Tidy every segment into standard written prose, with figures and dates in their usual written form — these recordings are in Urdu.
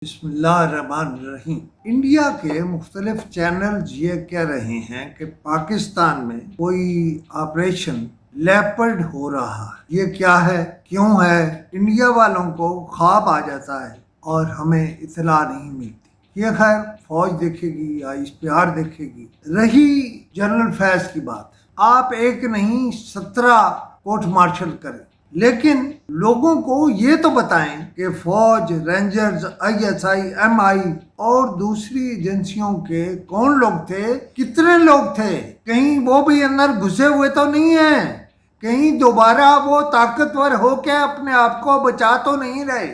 بسم اللہ الرحمن الرحیم۔ انڈیا کے مختلف چینلز یہ کہہ رہے ہیں کہ پاکستان میں کوئی آپریشن لیپرڈ ہو رہا ہے۔ یہ کیا ہے، کیوں ہے؟ انڈیا والوں کو خواب آ جاتا ہے اور ہمیں اطلاع نہیں ملتی۔ یہ خیر فوج دیکھے گی یا ISPR دیکھے گی۔ رہی جنرل فیض کی بات، آپ ایک نہیں 17 کورٹ مارشل کریں، لیکن لوگوں کو یہ تو بتائیں کہ فوج، رینجرز، ISI، MI اور دوسری ایجنسیوں کے کون لوگ تھے، کتنے لوگ تھے، کہیں وہ بھی اندر گھسے ہوئے تو نہیں ہیں، کہیں دوبارہ وہ طاقتور ہو کے اپنے آپ کو بچا تو نہیں رہے،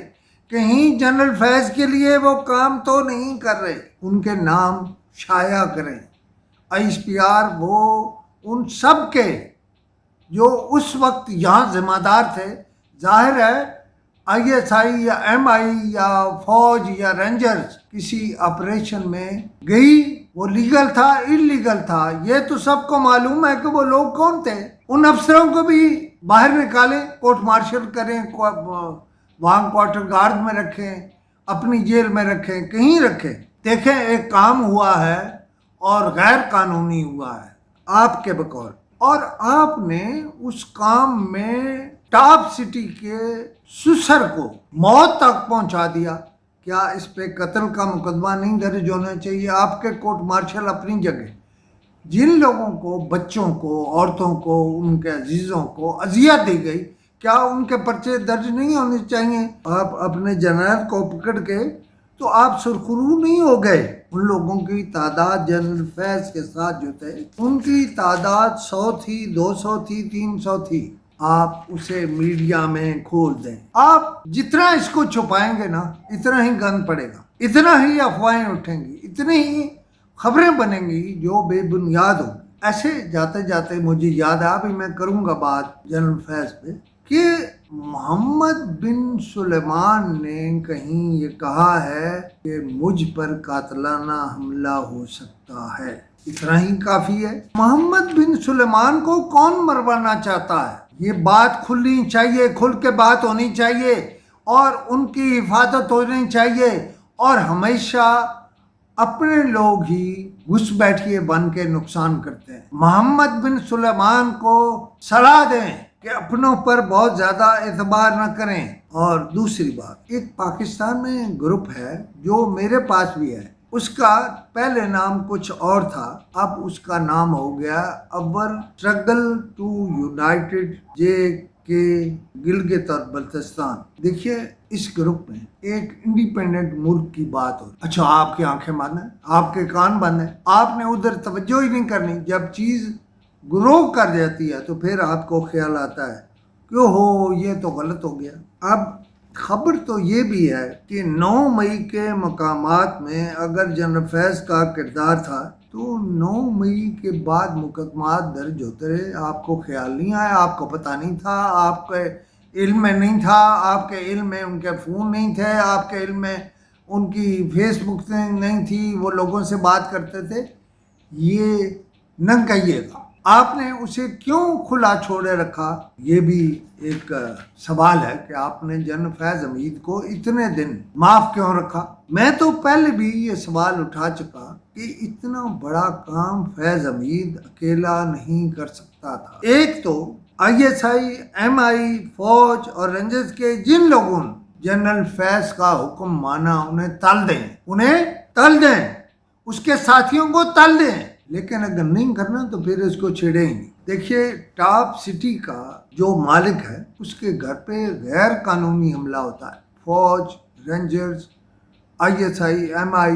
کہیں جنرل فیض کے لیے وہ کام تو نہیں کر رہے۔ ان کے نام شائع کریں۔ ISPR وہ ان سب کے جو اس وقت یہاں ذمہ دار تھے، ظاہر ہے ISI یا MI یا فوج یا رینجرز کسی آپریشن میں گئی، وہ لیگل تھا انلیگل تھا، یہ تو سب کو معلوم ہے کہ وہ لوگ کون تھے۔ ان افسروں کو بھی باہر نکالیں، کورٹ مارشل کریں، وہاں کوارٹر گارڈ میں رکھیں، اپنی جیل میں رکھیں، کہیں رکھیں۔ دیکھیں ایک کام ہوا ہے اور غیر قانونی ہوا ہے آپ کے بقول، اور آپ نے اس کام میں ٹاپ سٹی کے سسر کو موت تک پہنچا دیا۔ کیا اس پہ قتل کا مقدمہ نہیں درج ہونا چاہیے؟ آپ کے کورٹ مارشل اپنی جگہ، جن لوگوں کو، بچوں کو، عورتوں کو، ان کے عزیزوں کو اذیت دی گئی، کیا ان کے پرچے درج نہیں ہونے چاہیے؟ آپ اپنے جنرل کو پکڑ کے تو آپ سرخرو نہیں ہو گئے۔ ان لوگوں کی تعداد جنرل فیض کے ساتھ جو تھے ان کی تعداد 100 تھی، 200 تھی، 300 تھی۔ آپ اسے میڈیا میں کھول دیں۔ آپ جتنا اس کو چھپائیں گے نا، اتنا ہی گند پڑے گا، اتنا ہی افواہیں اٹھیں گی، اتنی ہی خبریں بنیں گی جو بے بنیاد ہوں۔ ایسے جاتے جاتے مجھے یاد ہے، ابھی میں کروں گا بات جنرل فیض پہ، کہ محمد بن سلیمان نے کہیں یہ کہا ہے کہ مجھ پر قاتلانہ حملہ ہو سکتا ہے۔ اتنا ہی کافی ہے۔ محمد بن سلیمان کو کون مروانا چاہتا ہے؟ یہ بات کھلنی چاہیے، کھل کے بات ہونی چاہیے، اور ان کی حفاظت ہونی چاہیے، اور ہمیشہ اپنے لوگ ہی گھس بیٹھیے بن کے نقصان کرتے ہیں۔ محمد بن سلیمان کو صلاح دیں کہ اپنوں پر بہت زیادہ اعتبار نہ کریں۔ اور دوسری بات، ایک پاکستان میں گروپ ہے جو میرے پاس بھی ہے، اس کا پہلے نام کچھ اور تھا، اب اس کا نام ہو گیا اور struggle to united JK Gilgit اور بلتستان۔ دیکھیے اس گروپ میں ایک انڈیپینڈنٹ ملک کی بات ہو، اچھا آپ کی آنکھیں بند ہیں، آپ کے کان بند ہیں، آپ نے ادھر توجہ ہی نہیں کرنی۔ جب چیز گرو کر جاتی ہے تو پھر آپ کو خیال آتا ہے کہ ہو یہ تو غلط ہو گیا۔ اب خبر تو یہ بھی ہے کہ 9 مئی کے مقامات میں اگر جنرل فیض کا کردار تھا تو 9 مئی کے بعد مقدمات درج ہوتے رہے، آپ کو خیال نہیں آیا، آپ کو پتہ نہیں تھا، آپ کے علم میں نہیں تھا، آپ کے علم میں ان کے فون نہیں تھے، آپ کے علم میں ان کی فیس بک نہیں تھی، وہ لوگوں سے بات کرتے تھے۔ یہ نہ کہیے گا، آپ نے اسے کیوں کھلا چھوڑے رکھا؟ یہ بھی ایک سوال ہے کہ آپ نے جنرل فیض حمید کو اتنے دن معاف کیوں رکھا؟ میں تو پہلے بھی یہ سوال اٹھا چکا کہ اتنا بڑا کام فیض حمید اکیلا نہیں کر سکتا تھا۔ ایک تو ISI، MI، فوج اور رینجرز کے جن لوگوں نے جنرل فیض کا حکم مانا، انہیں تل دیں، اس کے ساتھیوں کو تل دیں، لیکن اگر نہیں کرنا تو پھر اس کو چھیڑیں ہی نہیں۔ دیکھیے ٹاپ سٹی کا جو مالک ہے اس کے گھر پہ غیر قانونی حملہ ہوتا ہے، فوج، رینجرز، ISI، MI،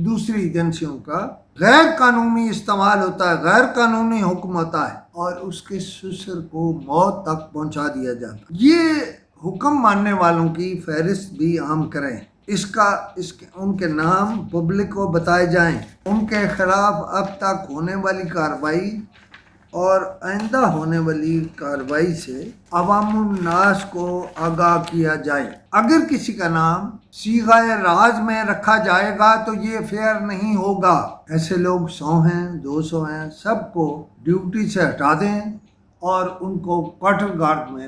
دوسری ایجنسیوں کا غیر قانونی استعمال ہوتا ہے، غیر قانونی حکم ہوتا ہے، اور اس کے سسر کو موت تک پہنچا دیا جاتا ہے۔ یہ حکم ماننے والوں کی فہرست بھی عام کریں، ان کے نام پبلک کو بتائے جائیں، ان کے خلاف اب تک ہونے والی کارروائی اور آئندہ ہونے والی کارروائی سے عوام الناس کو آگاہ کیا جائے۔ اگر کسی کا نام صیغہ راز میں رکھا جائے گا تو یہ فیئر نہیں ہوگا۔ ایسے لوگ 100 ہیں، 200 ہیں، سب کو ڈیوٹی سے ہٹا دیں اور ان کو کوارٹر گارڈ میں